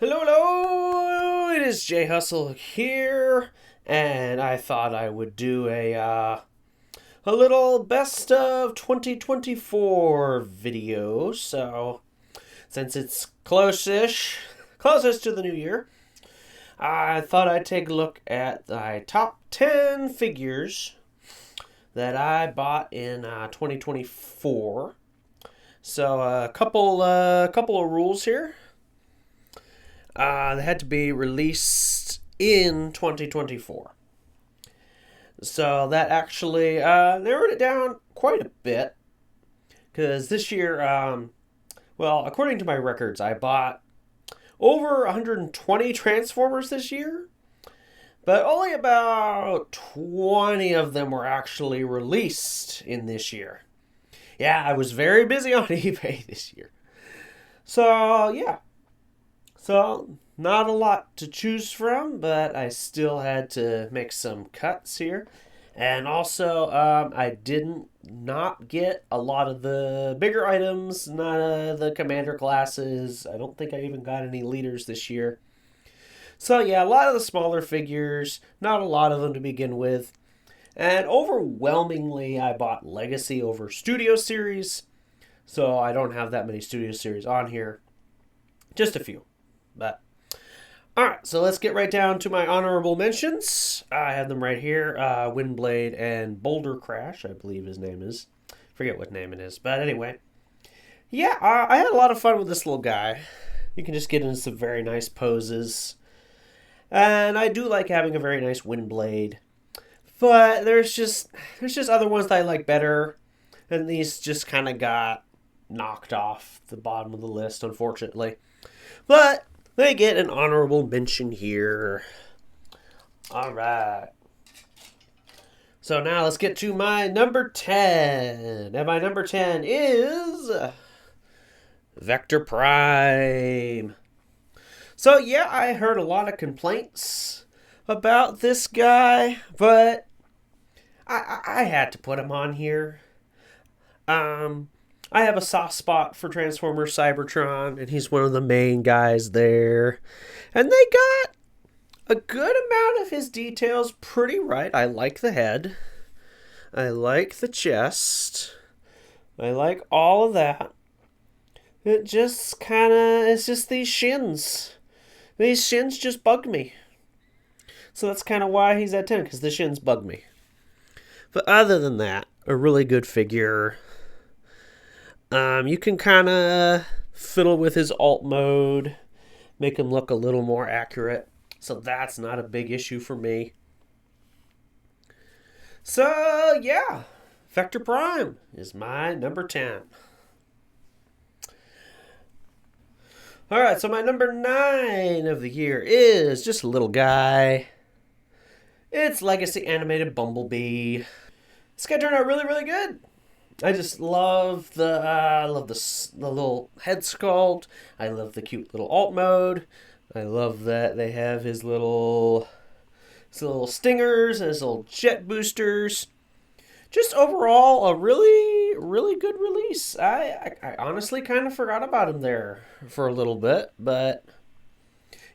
Hello, hello! It is Jhusle here, and I thought I would do a little best of 2024 video. So, since it's closest to the new year, I thought I'd take a look at the top 10 figures that I bought in 2024. So, a couple of rules here. They had to be released in 2024. So that actually narrowed it down quite a bit. Because this year, according to my records, I bought over 120 Transformers this year. But only about 20 of them were actually released in this year. Yeah, I was very busy on eBay this year. So, yeah. So, not a lot to choose from, but I still had to make some cuts here. And also, I didn't not get a lot of the bigger items, none of the commander classes. I don't think I even got any leaders this year. So, yeah, a lot of the smaller figures, not a lot of them to begin with. And overwhelmingly, I bought Legacy over Studio Series. So, I don't have that many Studio Series on here. Just a few. But alright, so let's get right down to my honorable mentions. I have them right here. Windblade and Boulder Crash, I believe his name is. Forget what name it is. But anyway. Yeah, I had a lot of fun with this little guy. You can just get into some very nice poses. And I do like having a very nice Windblade. But there's just other ones that I like better. And these just kind of got knocked off the bottom of the list, unfortunately. But they get an honorable mention here. Alright. So now let's get to my number 10. And my number 10 is Vector Prime. So yeah, I heard a lot of complaints about this guy, but I had to put him on here. I have a soft spot for Transformers Cybertron, and he's one of the main guys there. And they got a good amount of his details pretty right. I like the head. I like the chest. I like all of that. It's just these shins. These shins just bug me. So that's kind of why he's at 10, because the shins bug me. But other than that, a really good figure. You can kind of fiddle with his alt mode, make him look a little more accurate. So that's not a big issue for me. So, yeah, Vector Prime is my number 10. Alright, so my number 9 of the year is just a little guy. It's Legacy Animated Bumblebee. This guy turned out really, really good. I just love the little head sculpt. I love the cute little alt mode. I love that they have his little stingers and his little jet boosters. Just overall, a really, really good release. I honestly kind of forgot about him there for a little bit, but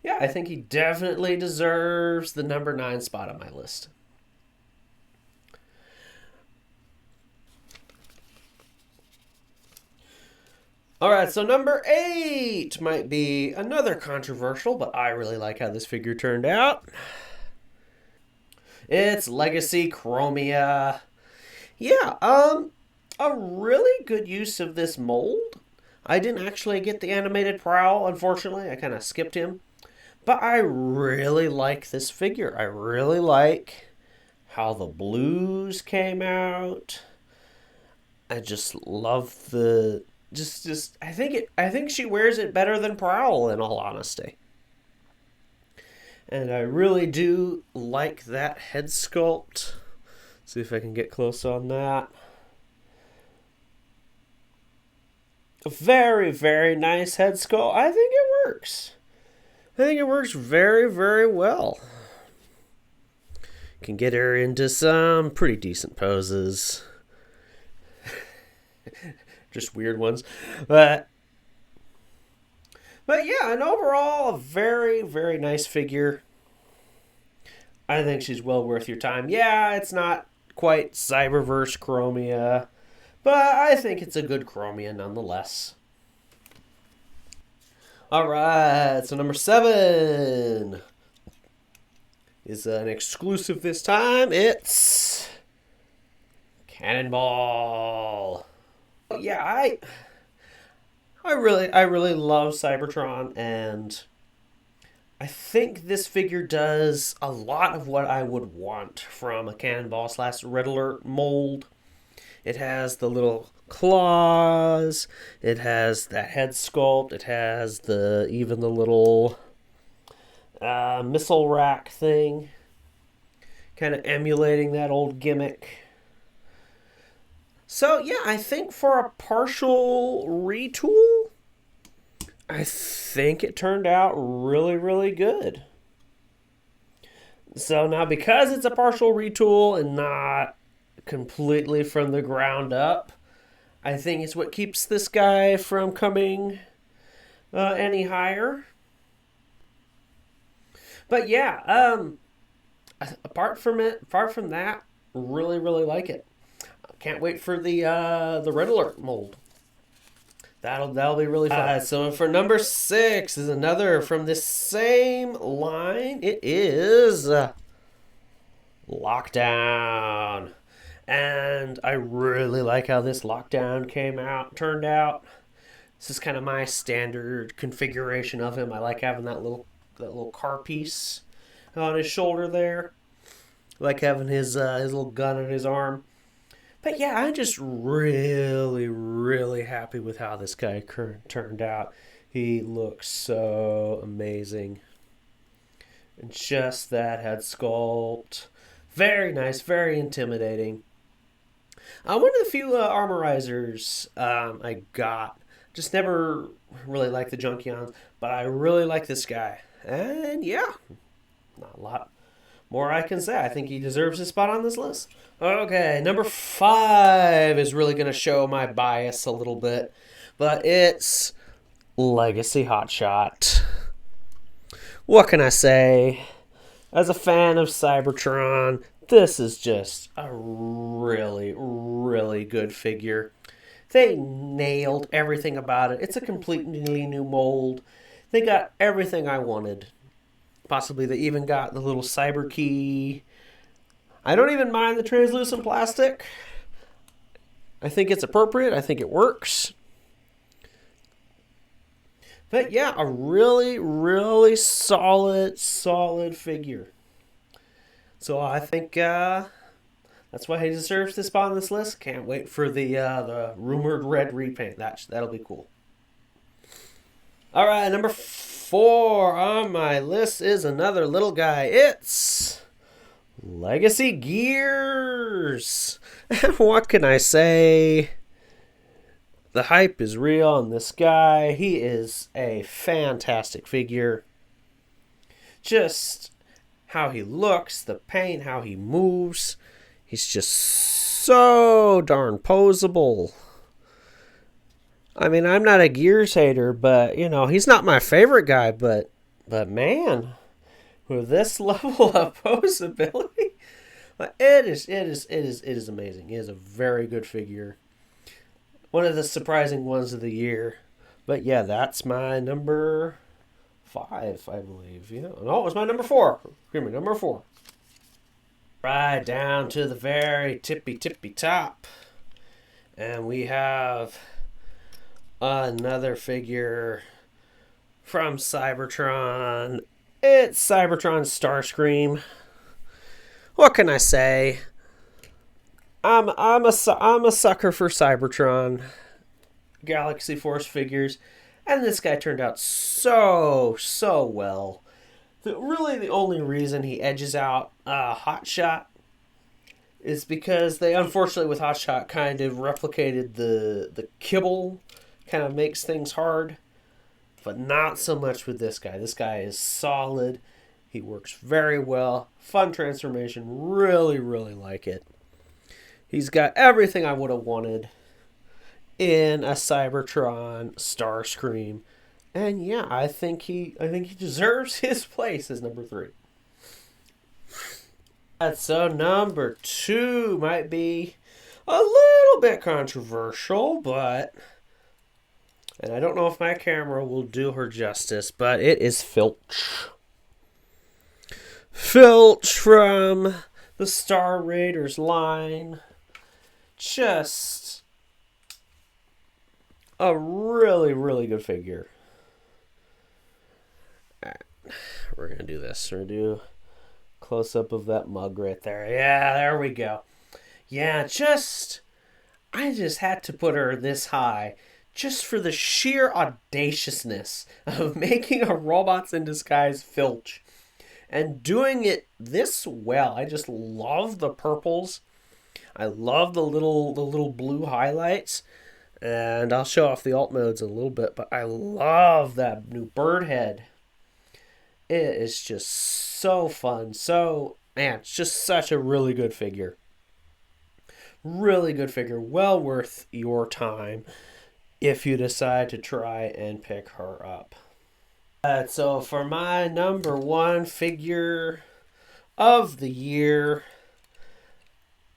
yeah, I think he definitely deserves the number 9 spot on my list. Alright, so number 8 might be another controversial, but I really like how this figure turned out. It's Legacy Chromia. Yeah, a really good use of this mold. I didn't actually get the animated Prowl, unfortunately. I kind of skipped him. But I really like this figure. I really like how the blues came out. I just love the... I think she wears it better than Prowl, in all honesty. And I really do like that head sculpt. See if I can get close on that. A very, very nice head sculpt. I think it works. I think it works very, very well. Can get her into some pretty decent poses. Just weird ones. But But yeah, and overall, a very, very nice figure. I think she's well worth your time. Yeah, it's not quite Cyberverse Chromia, but I think it's a good Chromia nonetheless. All right, so number 7 is an exclusive this time. It's Cannonball. Yeah, I really love Cybertron, and I think this figure does a lot of what I would want from a Cannonball / Red Alert mold. It has the little claws. It has that head sculpt. It has even the little missile rack thing, kind of emulating that old gimmick. So yeah, I think for a partial retool, I think it turned out really, really good. So now, because it's a partial retool and not completely from the ground up, I think it's what keeps this guy from coming any higher. But yeah, apart from that, really, really like it. Can't wait for the Red Alert mold. That'll be really fun. So for number 6 is another from this same line. It is Lockdown. And I really like how this Lockdown turned out. This is kind of my standard configuration of him. I like having that little car piece on his shoulder there. I like having his little gun on his arm. But yeah, I'm just really, really happy with how this guy turned out. He looks so amazing. And just that head sculpt. Very nice, very intimidating. One of the few armorizers I got. Just never really liked the Junkions, but I really like this guy. And yeah, not a lot more I can say. I think he deserves a spot on this list. Okay, number 5 is really going to show my bias a little bit, but it's Legacy Hotshot. What can I say? As a fan of Cybertron, this is just a really, really good figure. They nailed everything about it. It's a completely new mold. They got everything I wanted. Possibly they even got the little cyber key. I don't even mind the translucent plastic. I think it's appropriate. I think it works. But yeah, a really, really solid figure. So I think that's why he deserves this spot on this list. Can't wait for the rumored red repaint. That'll be cool. All right, number 4 on my list is another little guy. It's Legacy Gears. What can I say? The hype is real on this guy. He is a fantastic figure. Just how he looks, the paint, how he moves. He's just so darn posable. I mean, I'm not a Gears hater, but, he's not my favorite guy, but man, with this level of posability, it is amazing. He is a very good figure. One of the surprising ones of the year. But yeah, that's my number 5, I believe. Yeah. No, it was my number 4. Hear me, number 4. Right down to the very tippy top. And we have another figure from Cybertron. It's Cybertron Starscream. What can I say? I'm a sucker for Cybertron Galaxy Force figures, and this guy turned out so well. Really, the only reason he edges out Hotshot is because they, unfortunately, with Hotshot, kind of replicated the kibble. Kind of makes things hard, but not so much with this guy. This guy is solid. He works very well. Fun transformation. Really, really like it. He's got everything I would have wanted in a Cybertron Starscream. And yeah, I think he deserves his place as number 3. So number 2 might be a little bit controversial, but and I don't know if my camera will do her justice, but it is Filch. Filch from the Star Raiders line. Just a really, really good figure. We're going to do this. We're going to do a close-up of that mug right there. Yeah, there we go. Yeah, I just had to put her this high just for the sheer audaciousness of making a Robots in Disguise Filch and doing it this well. I just love the purples. I love the little blue highlights. And I'll show off the alt modes in a little bit, but I love that new bird head. It is just so fun. Man, it's just such a really good figure. Really good figure. Well worth your time if you decide to try and pick her up. So for my number 1 figure of the year,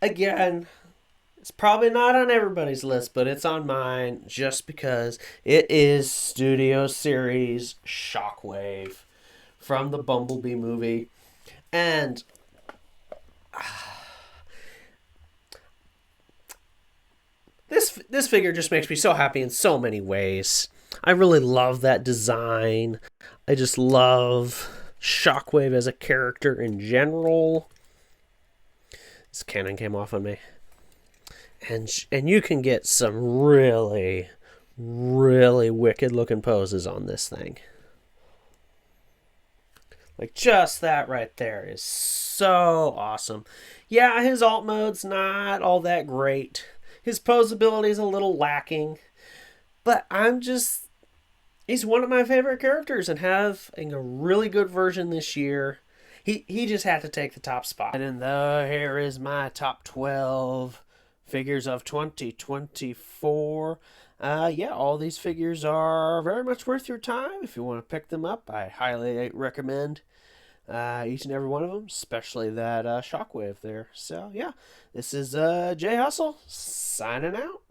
again, it's probably not on everybody's list, but it's on mine just because it is Studio Series Shockwave from the Bumblebee movie. And this figure just makes me so happy in so many ways. I really love that design. I just love Shockwave as a character in general. This cannon came off on me. And you can get some really, really wicked looking poses on this thing. Like, just that right there is so awesome. Yeah, his alt mode's not all that great. His pose ability is a little lacking. But he's one of my favorite characters and having a really good version this year. He just had to take the top spot. And then here is my top 12 figures of 2024. Yeah, all these figures are very much worth your time. If you want to pick them up, I highly recommend each and every one of them, especially that Shockwave there. So yeah, this is Jay Hustle signing out.